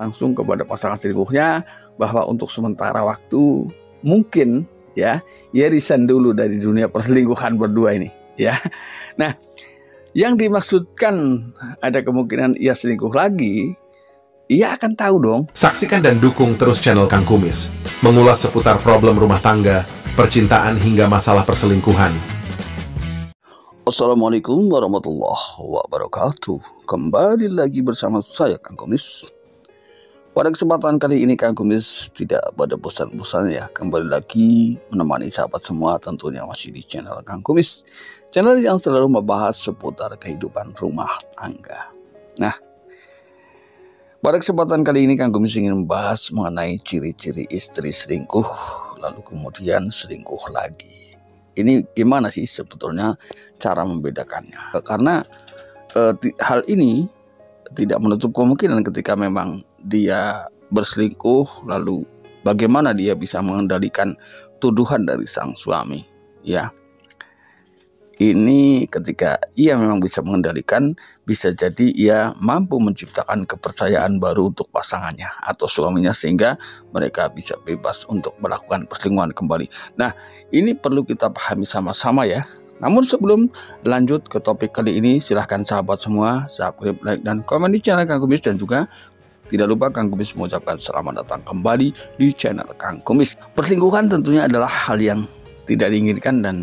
langsung kepada pasangan selingkuhnya bahwa untuk sementara waktu mungkin ya ia resign dulu dari dunia perselingkuhan berdua ini ya. Nah, yang dimaksudkan ada kemungkinan ia selingkuh lagi, ia akan tahu dong. Saksikan dan dukung terus channel Kang Kumis, mengulas seputar problem rumah tangga, percintaan hingga masalah perselingkuhan. Assalamualaikum warahmatullahi wabarakatuh. Kembali lagi bersama saya Kang Kumis. Pada kesempatan kali ini Kang Kumis tidak pada bosan-bosannya kembali lagi menemani sahabat semua, tentunya masih di channel Kang Kumis, channel yang selalu membahas seputar kehidupan rumah tangga. Nah, pada kesempatan kali ini Kang Kumis ingin membahas mengenai ciri-ciri istri selingkuh lalu kemudian selingkuh lagi. Ini gimana sih sebetulnya cara membedakannya? Karena hal ini tidak menutup kemungkinan ketika memang dia berselingkuh, lalu bagaimana dia bisa mengendalikan tuduhan dari sang suami, ya. Ini ketika ia memang bisa mengendalikan, bisa jadi ia mampu menciptakan kepercayaan baru untuk pasangannya atau suaminya sehingga mereka bisa bebas untuk melakukan perselingkuhan kembali. Nah, ini perlu kita pahami sama-sama ya. Namun sebelum lanjut ke topik kali ini, silahkan sahabat semua subscribe, like, dan komen di channel Kang Kumis, dan juga tidak lupa Kang Kumis mengucapkan selamat datang kembali di channel Kang Kumis. Perselingkuhan tentunya adalah hal yang tidak diinginkan, dan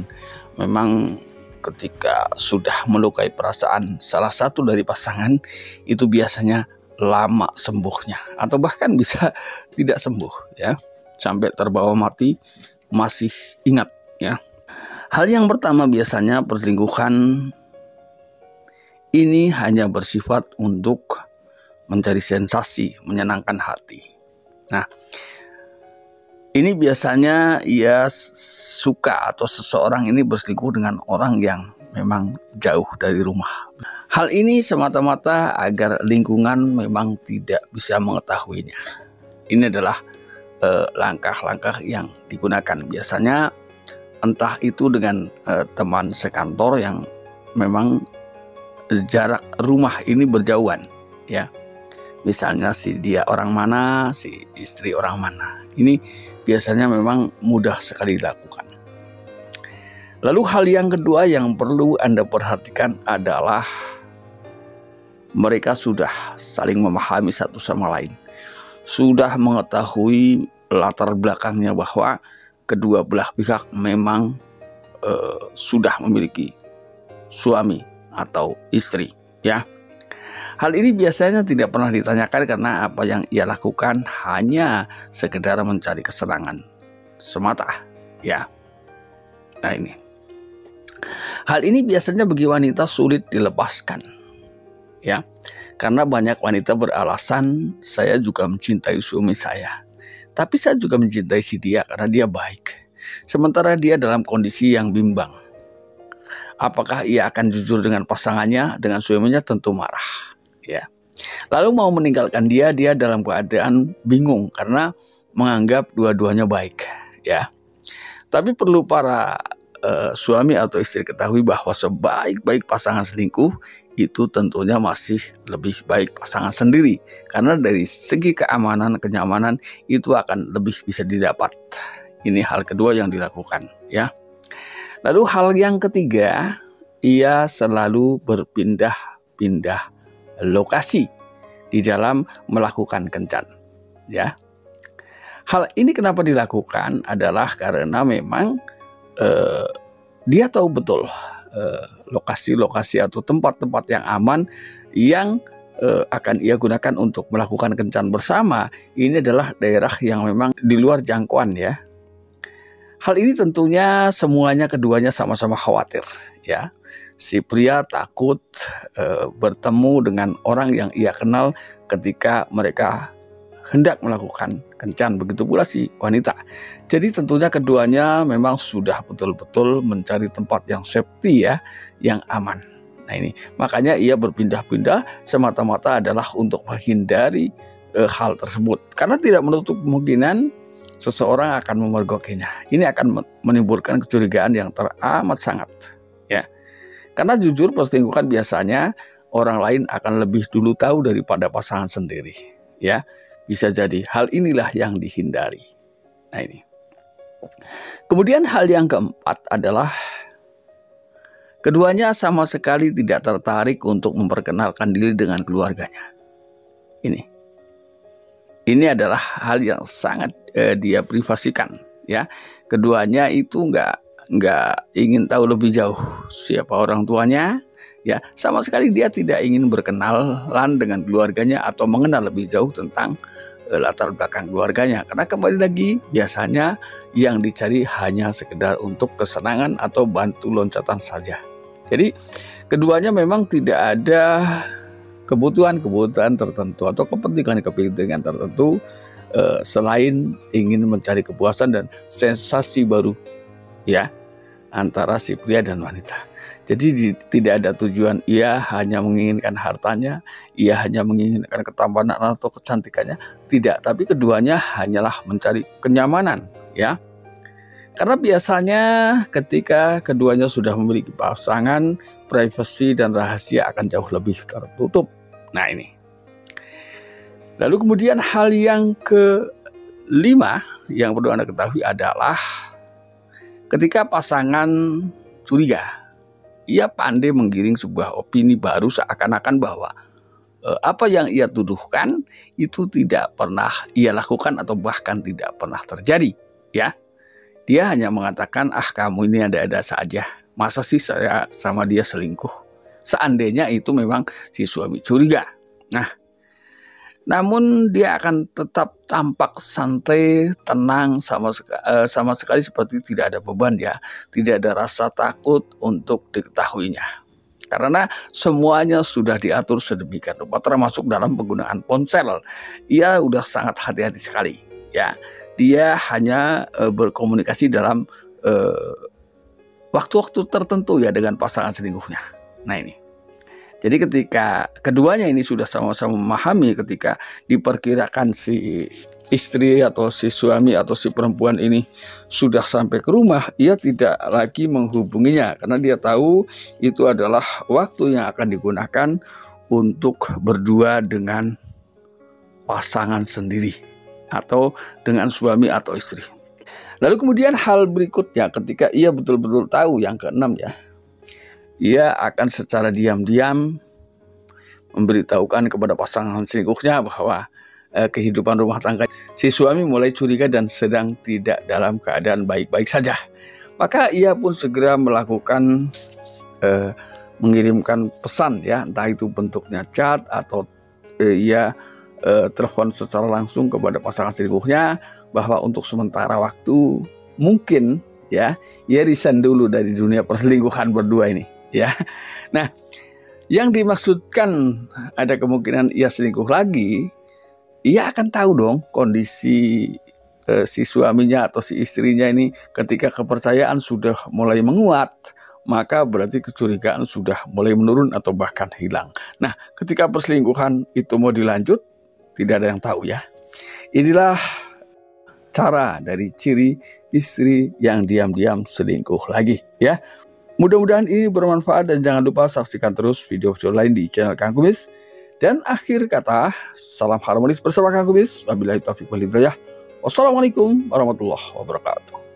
memang ketika sudah melukai perasaan salah satu dari pasangan, itu biasanya lama sembuhnya atau bahkan bisa tidak sembuh ya, sampai terbawa mati masih ingat ya. Hal yang pertama, biasanya perselingkuhan ini hanya bersifat untuk mencari sensasi, menyenangkan hati. Nah, ini biasanya ia suka atau seseorang ini berselingkuh dengan orang yang memang jauh dari rumah. Hal ini semata-mata agar lingkungan memang tidak bisa mengetahuinya. Ini adalah langkah-langkah yang digunakan biasanya, entah itu dengan teman sekantor yang memang jarak rumah ini berjauhan ya. Misalnya si dia orang mana, si istri orang mana. Ini biasanya memang mudah sekali dilakukan. Lalu hal yang kedua yang perlu Anda perhatikan adalah mereka sudah saling memahami satu sama lain. Sudah mengetahui latar belakangnya bahwa kedua belah pihak memang sudah memiliki suami atau istri ya. Hal ini biasanya tidak pernah ditanyakan karena apa yang ia lakukan hanya sekedar mencari kesenangan semata ya. Nah, ini hal ini biasanya bagi wanita sulit dilepaskan ya, karena banyak wanita beralasan saya juga mencintai suami saya, tapi saya juga mencintai si dia karena dia baik. Sementara dia dalam kondisi yang bimbang. Apakah ia akan jujur dengan pasangannya, dengan suaminya? Tentu marah ya. Lalu mau meninggalkan dia dalam keadaan bingung karena menganggap dua-duanya baik ya. Tapi perlu para suami atau istri ketahui bahwa sebaik-baik pasangan selingkuh itu tentunya masih lebih baik pasangan sendiri, karena dari segi keamanan, kenyamanan itu akan lebih bisa didapat. Ini hal kedua yang dilakukan ya. Lalu hal yang ketiga, ia selalu berpindah-pindah lokasi di dalam melakukan kencan ya. Hal ini kenapa dilakukan adalah karena memang dia tahu betul lokasi-lokasi atau tempat-tempat yang aman yang akan ia gunakan untuk melakukan kencan bersama. Ini adalah daerah yang memang di luar jangkauan ya. Hal ini tentunya semuanya keduanya sama-sama khawatir ya. Si pria takut bertemu dengan orang yang ia kenal ketika mereka hendak melakukan kencan, begitu pula si wanita. Jadi tentunya keduanya memang sudah betul-betul mencari tempat yang safety ya, yang aman. Nah, ini makanya ia berpindah-pindah semata-mata adalah untuk menghindari hal tersebut, karena tidak menutup kemungkinan seseorang akan memergokinya. Ini akan menimbulkan kecurigaan yang teramat sangat ya. Karena jujur, perselingkuhan biasanya orang lain akan lebih dulu tahu daripada pasangan sendiri ya. Bisa jadi hal inilah yang dihindari. Nah ini. Kemudian hal yang keempat adalah keduanya sama sekali tidak tertarik untuk memperkenalkan diri dengan keluarganya. Ini adalah hal yang sangat dia privasikan, ya. Keduanya itu nggak ingin tahu lebih jauh siapa orang tuanya, ya. Sama sekali dia tidak ingin berkenalan dengan keluarganya atau mengenal lebih jauh tentang latar belakang keluarganya. Karena kembali lagi biasanya yang dicari hanya sekedar untuk kesenangan atau bantu loncatan saja. Jadi keduanya memang tidak ada kebutuhan tertentu atau kepentingan tertentu selain ingin mencari kepuasan dan sensasi baru, ya, antara si pria dan wanita. Jadi tidak ada tujuan ia hanya menginginkan hartanya, ia hanya menginginkan ketampanan atau kecantikannya, tidak. Tapi keduanya hanyalah mencari kenyamanan, ya. Karena biasanya ketika keduanya sudah memiliki pasangan, privasi dan rahasia akan jauh lebih tertutup. Nah ini. Lalu kemudian hal yang kelima yang perlu Anda ketahui adalah ketika pasangan curiga, ia pandai menggiring sebuah opini baru seakan-akan bahwa apa yang ia tuduhkan itu tidak pernah ia lakukan atau bahkan tidak pernah terjadi, ya. Dia hanya mengatakan, kamu ini ada-ada saja. Masa sih saya sama dia selingkuh? Seandainya itu memang si suami curiga. Nah, namun dia akan tetap tampak santai, tenang, sama sekali seperti tidak ada beban, ya. Tidak ada rasa takut untuk diketahuinya. Karena semuanya sudah diatur sedemikian rupa, termasuk dalam penggunaan ponsel. Ia udah sangat hati-hati sekali, ya. Dia hanya berkomunikasi dalam waktu-waktu tertentu, ya, dengan pasangan selingkuhnya. Nah ini. Jadi ketika keduanya ini sudah sama-sama memahami ketika diperkirakan si istri atau si suami atau si perempuan ini sudah sampai ke rumah, ia tidak lagi menghubunginya karena dia tahu itu adalah waktu yang akan digunakan untuk berdua dengan pasangan sendiri atau dengan suami atau istri. Lalu kemudian hal berikutnya ketika ia betul-betul tahu, yang keenam, ya, ia akan secara diam-diam memberitahukan kepada pasangan selingkuhnya bahwa kehidupan rumah tangga si suami mulai curiga dan sedang tidak dalam keadaan baik-baik saja. Maka ia pun segera melakukan mengirimkan pesan, ya, entah itu bentuknya chat atau ia telepon secara langsung kepada pasangan selingkuhnya bahwa untuk sementara waktu mungkin, ya, ia resign dulu dari dunia perselingkuhan berdua ini, ya. Nah, yang dimaksudkan ada kemungkinan ia selingkuh lagi, ia akan tahu dong kondisi si suaminya atau si istrinya ini ketika kepercayaan sudah mulai menguat, maka berarti kecurigaan sudah mulai menurun atau bahkan hilang. Nah, ketika perselingkuhan itu mau dilanjut, tidak ada yang tahu, ya. Inilah cara dari ciri istri yang diam-diam selingkuh lagi, ya. Mudah-mudahan ini bermanfaat dan jangan lupa saksikan terus video-video lain di channel Kang Kumis. Dan akhir kata, salam harmonis bersama Kang Kumis. Wabillahi taufiq wal hidayah. Wassalamualaikum warahmatullahi wabarakatuh.